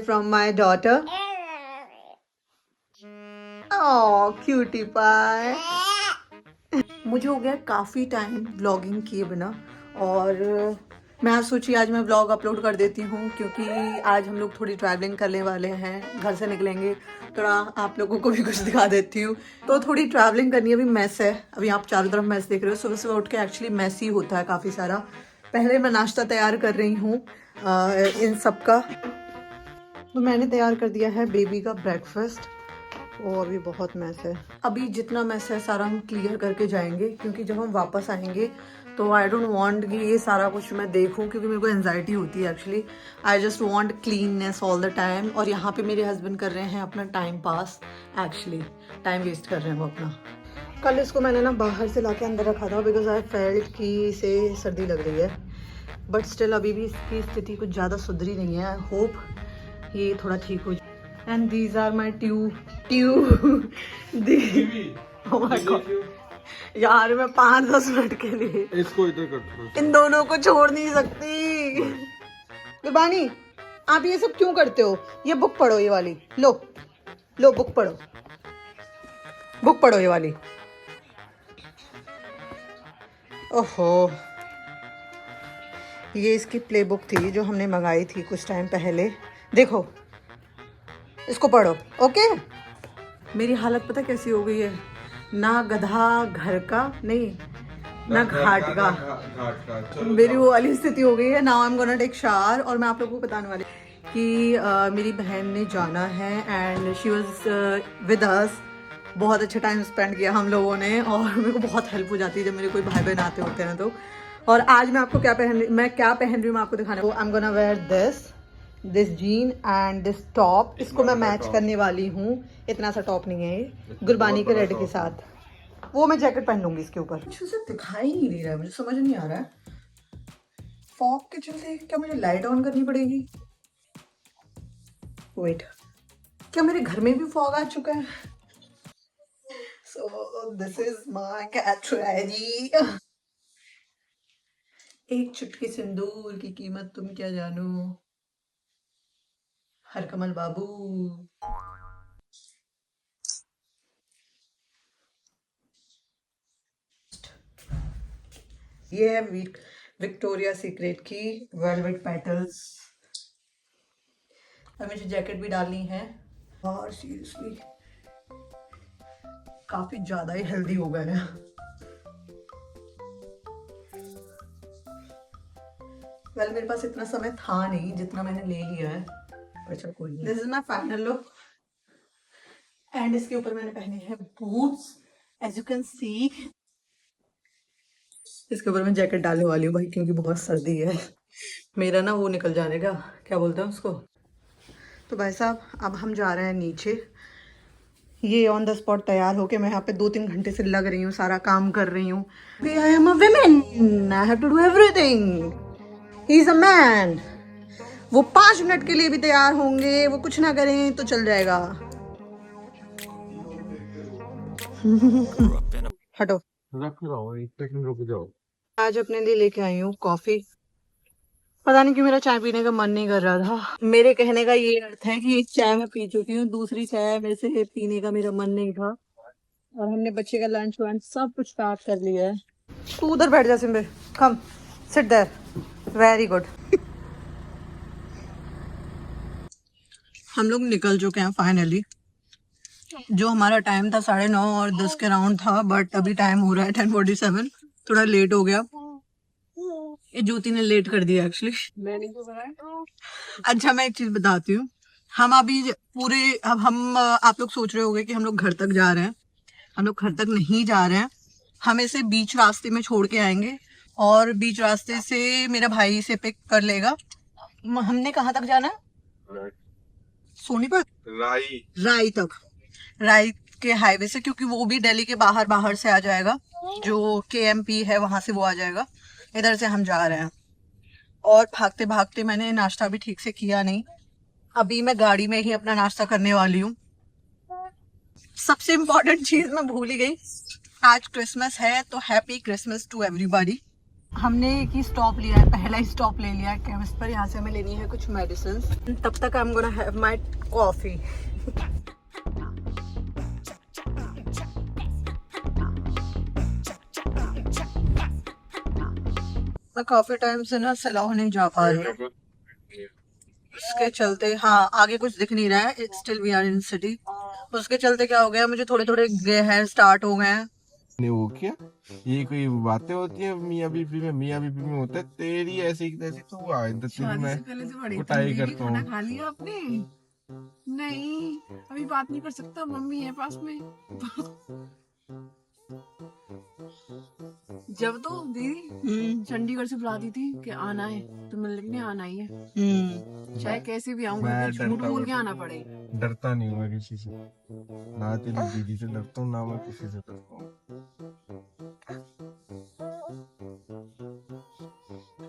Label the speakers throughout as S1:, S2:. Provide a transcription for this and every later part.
S1: from my daughter. Oh, cutie pie. मुझे हो गया काफ़ी टाइम व्लॉगिंग किए बिना और मैं आज सोची आज मैं व्लॉग अपलोड कर देती हूँ क्योंकि आज हम लोग थोड़ी ट्रैवलिंग करने वाले हैं, घर से निकलेंगे। थोड़ा आप लोगों को भी कुछ दिखा देती हूँ। तो थोड़ी ट्रैवलिंग करनी है, अभी मैस है। अभी आप चारों तरफ मैस देख रहे हो। सुबह सुबह उठ के एक्चुअली मैस ही होता है काफ़ी सारा। पहले मैं नाश्ता तैयार कर रही हूँ इन सब का। तो मैंने तैयार कर दिया है बेबी का ब्रेकफास्ट। वो अभी बहुत मैस है। अभी जितना मैस है सारा हम क्लियर करके जाएंगे क्योंकि जब हम वापस आएंगे तो आई डोंट वांट कि ये सारा कुछ मैं देखूं क्योंकि मेरे को एंजाइटी होती है actually. I just want cleanness all the time. और यहाँ पे मेरे हस्बैंड कर रहे हैं अपना time pass, actually time waste कर रहे हैं वो अपना। कल इसको मैंने ना बाहर से लाके अंदर रखा था बिकॉज आई फेल्ट कि इसे सर्दी लग रही है, बट स्टिल अभी भी इसकी स्थिति कुछ ज़्यादा सुधरी नहीं है। आई होप ये थोड़ा ठीक हो जाए। And these are my two. Oh my God. यार मैं 5-10 मिनट के लिए
S2: इसको इधर कर।
S1: इन दोनों को छोड़ नहीं सकती। गुरबानी, आप ये सब क्यों करते हो? ये बुक पढ़ो, ये वाली लो लो, बुक पढ़ो, बुक पढ़ो ये वाली। ओहो, ये इसकी प्ले बुक थी जो हमने मंगाई थी कुछ टाइम पहले। देखो, इसको पढ़ो, ओके। मेरी हालत पता कैसी हो गई है? ना गधा घर का, नहीं ना घाट का। मेरी वो वाली स्थिति हो गई है। Now I am gonna take shower. और मैं आप लोगों को बताने वाली कि मेरी बहन ने जाना है and she was with us. बहुत अच्छा टाइम स्पेंड किया हम लोगों ने और मेरे को बहुत हेल्प हो जाती है जब मेरे कोई भाई बहन आते होते हैं तो। और आज मैं आपको क्या पहन रही हूँ मैं आपको दिखाने। I am gonna wear this jean and this top. इसको मैं मैच करने वाली हूँ। इतना सा टॉप नहीं है ये, गुरबानी के रेड के साथ। वो मैं जैकेट पहन लूंगी इसके ऊपर। कुछ उसे दिखाई नहीं दे रहा है, मुझे समझ नहीं आ रहा है। फॉग के चलते क्या मुझे लाइट ऑन करनी पड़ेगी? वेट, क्या मेरे घर में भी फॉग आ चुका है? So this is my strategy. एक चुटकी सिंदूर की कीमत तुम क्या जानो, हर कमल बाबू। ये है विक्टोरिया सीक्रेट की वेलवेट पेटल्स। अब मुझे जैकेट भी डालनी है और सीरियसली काफी ज्यादा ही हेल्दी हो गए हैं। वेल मेरे पास इतना समय था नहीं जितना मैंने ले लिया है, पर चल कोई नहीं। This is my final look and इसके ऊपर मैंने पहने हैं boots as you can see. इसके ऊपर मैं जैकेट डालने वाली हूँ भाई क्योंकि बहुत सर्दी है। मेरा ना वो निकल जाने का, क्या बोलते हैं उसको। तो भाई साहब अब हम जा रहे हैं नीचे। ये ऑन द स्पॉट तैयार होके मैं यहाँ पे 2-3 घंटे से लग रही हूँ, सारा काम कर रही हूँ। I am a woman, I have to do everything. He is a man. वो 5 मिनट के लिए भी तैयार होंगे, वो कुछ ना करें तो चल जाएगा। हटो,
S2: रख रहा हूँ, एक सेकंड रुक जाओ।
S1: आज अपने लिए लेके आई हूँ कॉफी। पता नहीं क्यों मेरा चाय पीने का मन नहीं कर रहा था। मेरे कहने का ये अर्थ है कि एक चाय मैं पी चुकी हूँ, दूसरी चाय मेरे से पीने का मेरा मन नहीं था। और हमने बच्चे का लंच वंच सब कुछ पैक कर लिया है। तू उधर बैठ जा सिम्बे, come sit there. Very good. हम लोग निकल चुके हैं फाइनली। जो हमारा टाइम था 9:30 और 10 के राउंड था, बट अभी टाइम हो रहा है 10:47। थोड़ा लेट हो गया, ये ज्योति ने लेट कर दिया एक्चुअली। अच्छा मैं एक चीज बताती हूँ। हम अभी पूरे हम आप लोग सोच रहे होंगे कि हम लोग घर तक जा रहे हैं। हम लोग घर तक नहीं जा रहे हैं, हम इसे बीच रास्ते में छोड़ के आएंगे और बीच रास्ते से मेरा भाई इसे पिक कर लेगा। हमने कहाँ तक जाना है? सोनीपत, राई तक, राई के हाईवे से, क्योंकि वो भी दिल्ली के बाहर बाहर से आ जाएगा। जो KMP है वहां से वो आ जाएगा। इधर से हम जा रहे हैं और भागते भागते मैंने नाश्ता भी ठीक से किया नहीं। अभी मैं गाड़ी में ही अपना नाश्ता करने वाली हूँ। सबसे इम्पोर्टेंट चीज मैं भूल ही गई, आज क्रिसमस है तो हैप्पी क्रिसमस टू एवरीबॉडी। हमने एक ही स्टॉप लिया है, पहला ही स्टॉप ले लिया है केमिस्ट पर। यहाँ से हमें लेनी है कुछ मेडिसिन। तब तक आई am gonna have my coffee. मैं काफी टाइम से ना सलाह नहीं जा पा रही हूँ, उसके चलते। हाँ, आगे कुछ दिख नहीं रहा है, still we are in city. उसके चलते क्या हो गया, मुझे थोड़े थोड़े ग्रे हेयर स्टार्ट हो गए हैं।
S2: ने वो किया, ये कोई बातें होती है मियाँ बीबी में? मियाँ बीबी में होता है तेरी ऐसी तैसी, तू आ इधर तेरी मैं
S3: पहले से बड़ी
S2: कुटाई करता
S3: खाना
S2: हूँ।
S3: खा लिया आपने? नहीं, अभी बात नहीं कर सकता, मम्मी है पास में। जब तो दीदी चंडीगढ़ से बुलाती थी कि आना है तो मिलने आना ही है, चाहे कैसे भी आऊंगा,
S2: मैं
S3: झूठ
S2: डरता
S3: बोल के
S2: हूँ।
S3: आना पड़े।
S2: डरता नहीं हूँ मैं किसी से, ना तेरी दीदी से डरता हूँ, ना मैं किसी से डरता हूँ।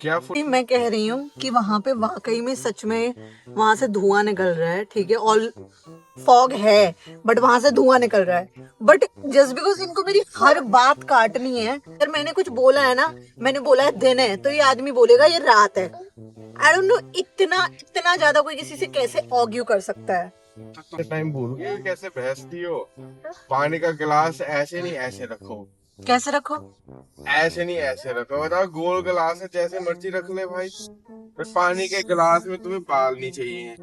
S2: क्या
S1: मैं कह रही हूँ कि वहां पे वाकई में सच में वहां से धुआं निकल रहा है, ठीक है, ऑल फॉग है, बट वहां से धुआं निकल रहा है। बट जस्ट बिकॉज इनको मेरी हर बात काटनी है, अगर मैंने कुछ बोला है ना, मैंने बोला है दिन है, तो ये आदमी बोलेगा ये रात है। आई डोंट नो, इतना इतना ज्यादा कोई किसी से कैसे आर्ग्यू कर सकता है।
S2: टाइम बोलोगे कैसे भैंसती हो? पानी का गिलास ऐसे नहीं ऐसे रखो,
S1: कैसे रखो?
S2: ऐसे नहीं ऐसे रखो। बताओ, गोल गिलास है, जैसे मर्जी रख ले भाई। पर पानी के गिलास में तुम्हें बाल नहीं चाहिए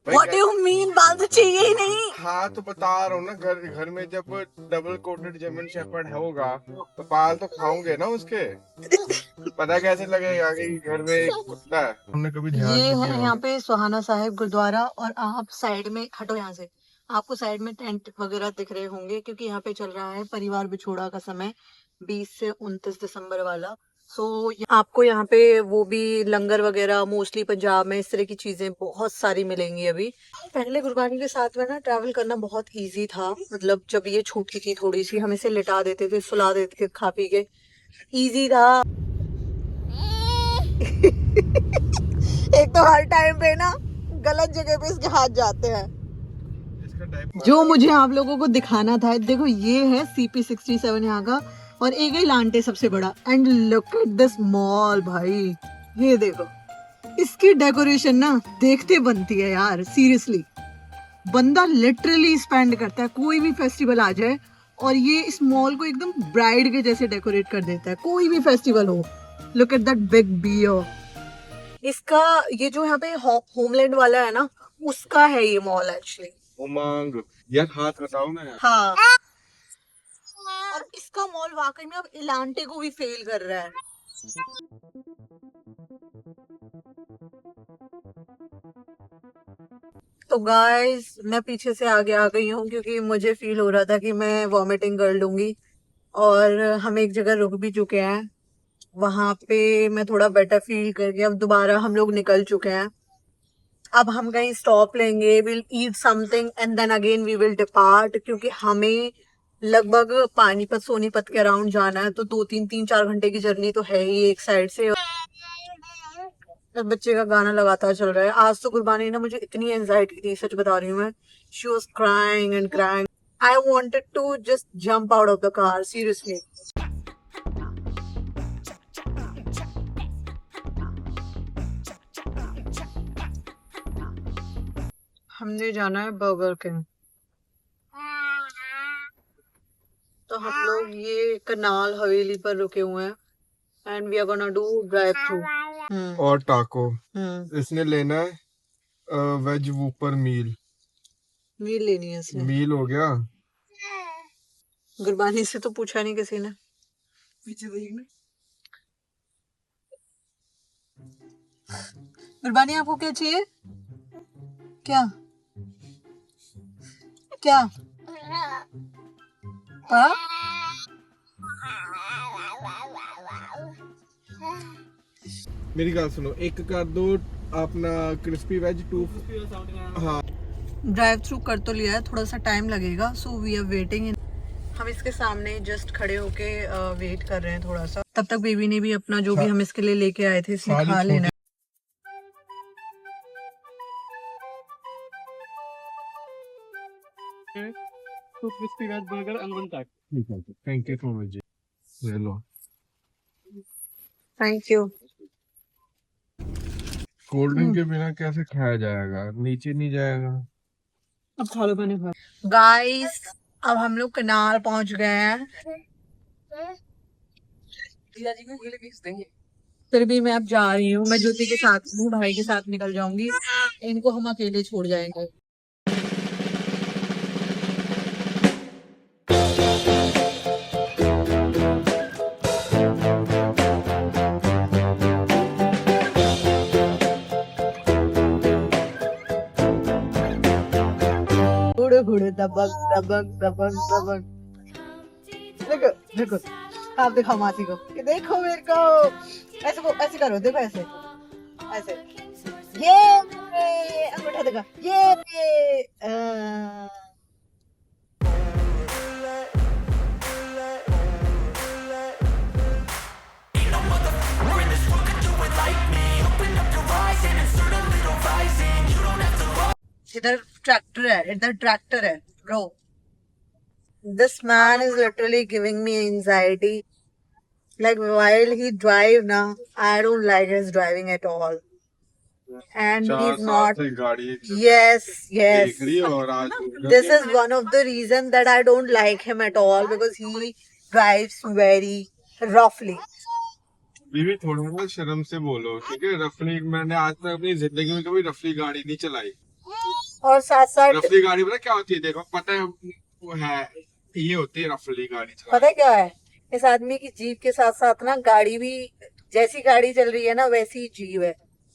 S2: भाई।
S1: व्हाट डू यू मीन, बाल तो चाहिए ही नहीं?
S2: हाँ तो बता रहा हूँ ना, घर घर में जब डबल कोटेड जर्मन शेफर्ड होगा तो बाल तो खाओगे ना उसके। पता कैसे लगेगा कि घर में एक कुत्ता है? हमने कभी ध्यान
S1: ये
S2: नहीं
S1: है
S2: दिया
S1: यहाँ
S2: होगा।
S1: पे सुहाना साहिब गुरुद्वारा, और आप साइड में हटो यहाँ से, आपको साइड में टेंट वगैरह दिख रहे होंगे, क्योंकि यहाँ पे चल रहा है परिवार बिछोड़ा का समय, 20 से 29 दिसंबर वाला। सो आपको यहाँ पे वो भी लंगर वगैरह, मोस्टली पंजाब में इस तरह की चीजें बहुत सारी मिलेंगी अभी। पहले गुरबानी के साथ में ना ट्रैवल करना बहुत इजी था, मतलब जब ये छोटी थी थोड़ी सी, हम इसे लिटा देते थे, सुला देते थे खा पी के, इजी था। एक तो हर टाइम पे ना गलत जगह पे इसके हाथ जाते हैं। जो मुझे आप लोगों को दिखाना था, देखो ये है CP67 यहाँ का, और एक ही लांटे सबसे बड़ा। And look at this mall भाई, ये देखो इसकी डेकोरेशन ना देखते बनती है यार, सीरियसली। बंदा लिटरली स्पेंड करता है, कोई भी फेस्टिवल आ जाए और ये इस मॉल को एकदम ब्राइड के जैसे डेकोरेट कर देता है, कोई भी फेस्टिवल हो। Look at that big beer. इसका ये जो यहाँ पे होमलैंड वाला है ना, उसका है ये मॉल एक्चुअली।
S2: उमंग यार, हाथ हटाओ ना यार।
S1: हाँ, और इसका मॉल वाकई में अब इलांटे को भी फेल कर रहा है। तो गाइस, मैं पीछे से आगे आ गई हूँ क्योंकि मुझे फील हो रहा था कि मैं वॉमिटिंग कर लूंगी, और हम एक जगह रुक भी चुके हैं, वहां पे मैं थोड़ा बेटर फील करके अब दोबारा हम लोग निकल चुके हैं। अब हम कहीं स्टॉप लेंगे, will eat something and then again we will depart, क्योंकि हमें लगभग पानीपत सोनीपत के अराउंड जाना है, तो 2-3-4 घंटे की जर्नी तो है ही एक साइड से। बच्चे का गाना लगातार चल रहा है। आज तो कुर्बानी ने मुझे इतनी एंजाइटी थी, सच बता रही हूँ मैं। She was crying and crying, I wanted to just jump out of the car, seriously. हमने जाना है बर्गर किंग, तो हम लोग ये करनाल हवेली पर रुके हुए हैं and we are gonna do drive through.
S2: और टाको इसने लेना है, वेज वूपर मील।
S1: मील लेनी है इसने।
S2: मील हो गया।
S1: गुरबानी से तो पूछा नहीं किसी ने।
S3: पीछे देखना।
S1: गुरबानी आपको क्या चाहिए? क्या क्या? हाँ?
S2: मेरी गल सुनो, एक कर दो अपना क्रिस्पी वेज 2। हाँ,
S1: ड्राइव थ्रू कर तो लिया है, थोड़ा सा टाइम लगेगा, सो वी आर वेटिंग। हम इसके सामने जस्ट खड़े होके वेट कर रहे हैं थोड़ा सा, तब तक बेबी ने भी अपना जो भी हम इसके लिए लेके आए थे इसने खा लेना है।
S4: Two crispy veg burger and one टाक।
S2: थैंक यू सो मच जी। ले लो।
S1: Thank you.
S2: कोल्ड ड्रिंक के बिना कैसे खाया जाएगा, नीचे नहीं जाएगा।
S3: अब खा लो, मैंने खा।
S1: गाइस अब हम लोग कनाल पहुंच गए हैं।
S3: जीजाजी को गिले पीस देंगे।
S1: फिर भी मैं अब जा रही हूँ, मैं ज्योति के साथ हूँ, भाई के साथ निकल जाऊंगी, इनको हम अकेले छोड़ जाएंगे। घुड़ घुड़ दबक दबक दबक दबक। देखो देखो, आप दिखाओ मासी को कि देखो मेरे को, ऐसे करो, देखो ऐसे ऐसे, ये अंगूठा दिखा, ये इधर ट्रैक्टर है, इधर ट्रैक्टर है bro. This man is literally giving me anxiety. Like while he drive now, I don't like his driving at all. And he's not.
S2: गाड़ी
S1: Yes, yes.
S2: देख रही हो, और आज
S1: This is one of the reasons that I don't like him at all because he drives very roughly.
S2: बीवी थोड़ा सा शर्म से बोलो, ठीक है। रफली मैंने आज तक अपनी जिंदगी में कभी रफली गाड़ी नहीं चलाई।
S1: और साथ साथ
S2: रफली गाड़ी पता क्या होती है, देखो पता है वो है, ये होती है रफली गाड़ी चलाना।
S1: पता है क्या है, इस आदमी की जीभ के साथ साथ ना गाड़ी भी, जैसी गाड़ी चल रही है ना वैसी ही जीभ है,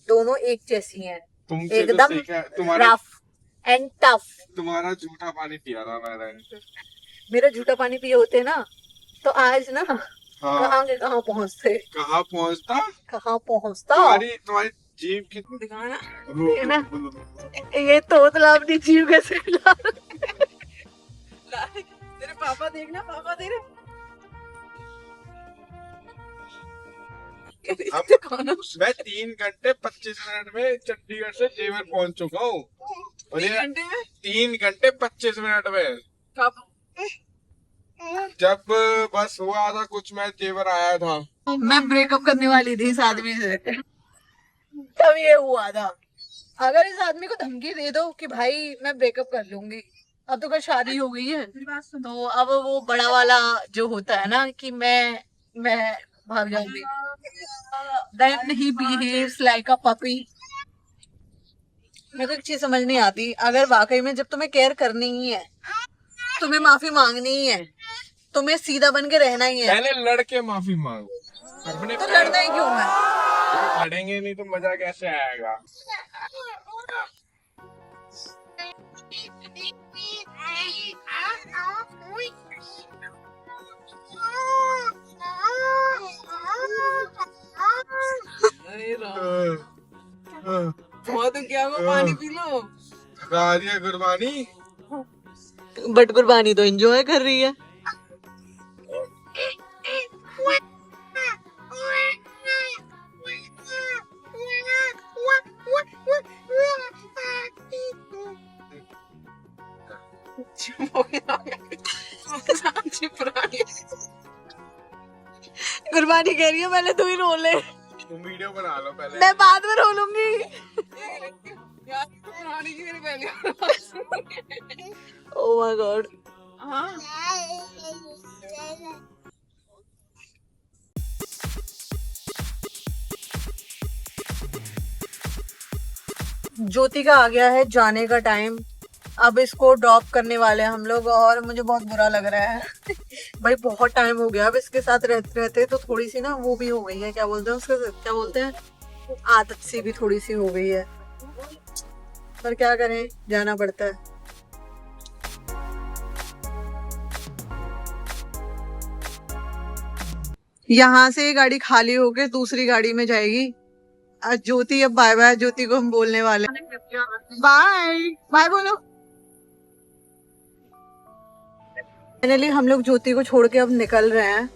S1: दोनों एक जैसी हैं,
S2: तुमसे तो
S1: एकदम
S2: सीखा है, तुम्हारा
S1: रफ एंड टफ।
S2: तुम्हारा झूठा पानी पिया था मैंने।
S1: मेरा झूठा पानी पिए होते ना तो आज ना
S2: हाँ,
S1: कहाँ के कहाँ पहुँचते,
S2: कहाँ पहुँचता तुम्हारी जीभ की
S3: दिखाना।
S1: ये ना, ये तोतला अपनी जीभ कैसे हिला।
S3: तेरे पापा देखना, पापा तेरे।
S2: मैं 3 घंटे 25 मिनट में चंडीगढ़ से जेवर पहुंच चुका हूँ, और ये 3 घंटे 25 मिनट में
S3: कब?
S2: जब बस हुआ था कुछ, मैं जेवर आया था।
S1: मैं ब्रेकअप करने वाली थी इस आदमी से, तब ये हुआ था। अगर इस आदमी को धमकी दे दो कि भाई मैं ब्रेकअप कर लूंगी, अब तो कल शादी हो गई है, तो अब वो बड़ा वाला जो होता है ना कि मैं भाग जाऊंगी, then he behaves like a puppy। मेरे को एक चीज समझ नहीं आती, अगर वाकई में जब तुम्हें केयर करनी ही है, तुम्हें माफी मांगनी ही है, तुम्हें सीधा बन के रहना ही है,
S2: पहले लड़के माफी मांगो अपने।
S1: तो लड़ना ही क्यों है?
S2: लड़ेंगे नहीं तो मजा कैसे आएगा।
S3: अरे राम, बहुत तो क्या हुआ, पानी पी लो।
S2: रही है गुरबानी,
S1: बट कुर्बानी तो एंजॉय कर रही है। कुर्बानी कह रही है पहले तू ही रो ले,
S2: तुम वीडियो बना लो पहले।
S1: मैं बाद में रो लूंगी। Oh my God. ज्योति का आ गया है जाने का टाइम, अब इसको ड्रॉप करने वाले हैं हम लोग, और मुझे बहुत बुरा लग रहा है। भाई बहुत टाइम हो गया अब इसके साथ रहते रहते, तो थोड़ी सी ना वो भी हो गई है, क्या बोलते हैं उसके, क्या बोलते हैं, आदत सी भी थोड़ी सी हो गई है, पर क्या करें, जाना पड़ता है। यहाँ से गाड़ी खाली होके दूसरी गाड़ी में जाएगी। आज ज्योति, अब बाय बाय, ज्योति को हम बोलने वाले हैं बाय बाय, बोलो। फाइनली हम लोग ज्योति को छोड़ के अब निकल रहे हैं,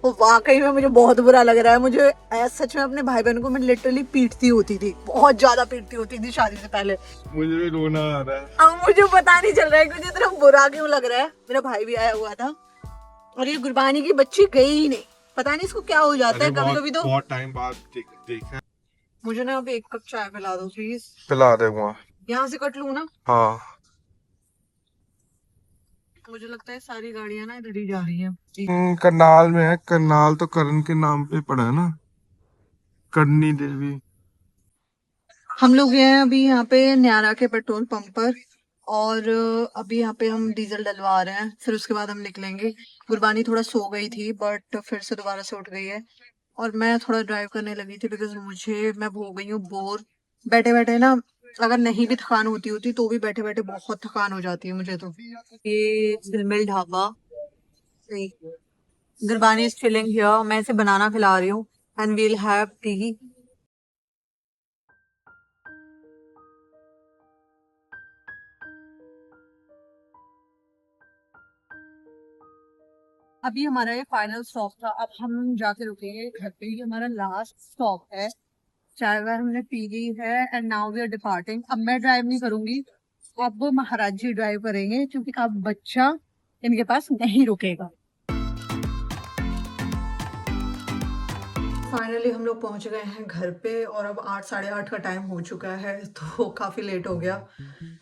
S1: वो वाकई में मुझे बहुत बुरा लग रहा है। मुझे सच में अपने भाई बहन को मैं लिटरली पीटती होती थी, बहुत ज्यादा पीटती होती थी शादी से पहले।
S2: मुझे भी रोना आ रहा है।
S1: अब मुझे पता नहीं चल रहा है कि मुझे इतना बुरा क्यों लग रहा है। मेरा भाई भी आया हुआ था और ये गुरबानी की बच्ची गई ही नहीं, पता नहीं इसको क्या हो जाता है कभी कभी तो।
S2: बहुत टाइम बाद देखा।
S1: मुझे ना अब 1 कप चाय पिला दो प्लीज।
S2: पिला दूंगा।
S1: यहाँ से कट लूँ ना?
S2: हाँ
S1: मुझे लगता है सारी गाड़ियां ना इधर ही जा रही हैं।
S2: करनाल में है। करनाल तो करण के नाम पे पड़ा है ना, करनी देवी।
S1: हम लोग गए हैं अभी यहाँ पे न्यारा के पेट्रोल पंप पर, और अभी यहाँ पे हम डीजल डलवा रहे हैं, फिर उसके बाद हम निकलेंगे। गुरबानी थोड़ा सो गई थी बट फिर से दोबारा से उठ गई है, और मैं थोड़ा ड्राइव करने लगी थी बिकॉज मैं हो गई हूँ बोर बैठे बैठे ना। अगर नहीं भी थकान होती तो भी बैठे बैठे बहुत थकान हो जाती है मुझे तो। ये Silmil dhaba, Gurbani is chilling here. मैं इसे बनाना खिला रही हूँ एंड वील हैव टी। अभी हमारा ये फाइनल स्टॉप था, अब हम जाके रुकेंगे घर पे। ये हमारा लास्ट स्टॉप है। चाय वाय हमने पी ली है and now we are departing. अब मैं ड्राइव नहीं करूंगी, अब महाराज जी ड्राइव करेंगे क्योंकि अब बच्चा इनके पास नहीं रुकेगा। फाइनली हम लोग पहुंच गए हैं घर पे, और अब 8 साढ़े 8 का टाइम हो चुका है तो काफ़ी लेट हो गया।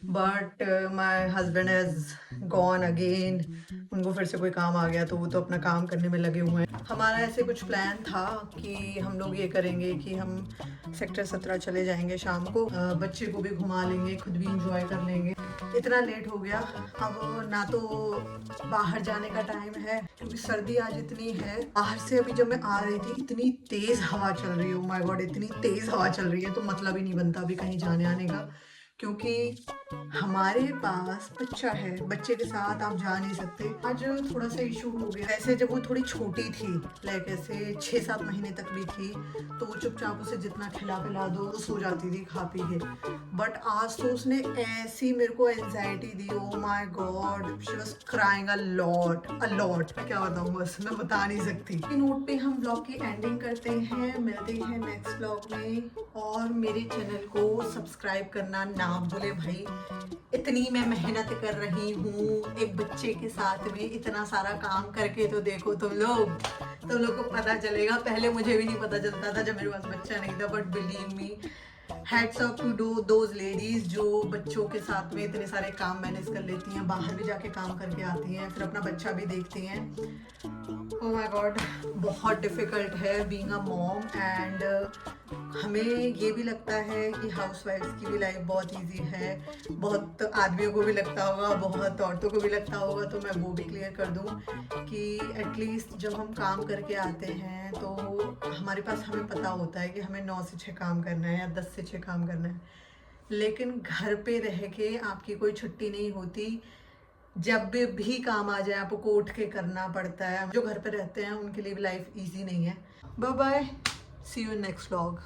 S1: But my husband has gone again. उनको फिर से कोई काम आ गया तो वो तो अपना काम करने में लगे हुए हैं। हमारा ऐसे कुछ प्लान था कि हम लोग ये करेंगे कि हम सेक्टर 17 चले जाएंगे शाम को, बच्चे को भी घुमा लेंगे, खुद भी इंजॉय कर लेंगे। इतना लेट हो गया, अब ना तो बाहर जाने का टाइम है क्योंकि सर्दी आज इतनी है। बाहर से अभी जब मैं आ रही थी इतनी तेज हवा चल रही है, ओह माय गॉड इतनी तेज हवा चल रही है, तो मतलब ही नहीं बनता अभी कहीं जाने आने का, क्योंकि हमारे पास बच्चा है, बच्चे के साथ आप जा नहीं सकते। आज थोड़ा सा इशू हो गया। ऐसे जब वो थोड़ी छोटी थी, लाइक ऐसे 6-7 महीने तक भी थी, तो वो चुपचाप उसे जितना खिला पिला दो वो सो जाती थी खा पी के। बट आज तो उसने ऐसी मेरे को anxiety the, oh my God, she was crying a lot. क्या बताऊँ, बस मैं बता नहीं सकती। नोट पे हम ब्लॉग की एंडिंग करते हैं, मिलते हैं नेक्स्ट ब्लॉग में, और मेरे चैनल को सब्सक्राइब करना ना भूले भाई। इतनी मैं मेहनत कर रही हूँ एक बच्चे के साथ में, इतना सारा काम करके, तो देखो तुम लोग को पता चलेगा। पहले मुझे भी नहीं पता चलता था जब मेरे पास बच्चा नहीं था, but believe me, hats off to those ladies जो बच्चों के साथ में इतने सारे काम मैनेज कर लेती हैं, बाहर भी जाके काम करके आती हैं, फिर अपना बच्चा भी देखती हैं। ओह माय गॉड, बहुत डिफिकल्ट है बीइंग अ मॉम। एंड हमें ये भी लगता है कि हाउसवाइफ्स की भी लाइफ बहुत इजी है, बहुत आदमियों को भी लगता होगा, बहुत औरतों को भी लगता होगा, तो मैं वो भी क्लियर कर दूं कि एटलीस्ट जब हम काम करके आते हैं तो हमारे पास, हमें पता होता है कि हमें 9 से 6 काम करना है या 10 से 6 काम करना है, लेकिन घर पे रह के आपकी कोई छुट्टी नहीं होती। जब भी काम आ जाए आपको उठ के करना पड़ता है। जो घर पे रहते हैं उनके लिए भी लाइफ इजी नहीं है। Bye bye, see you in next vlog.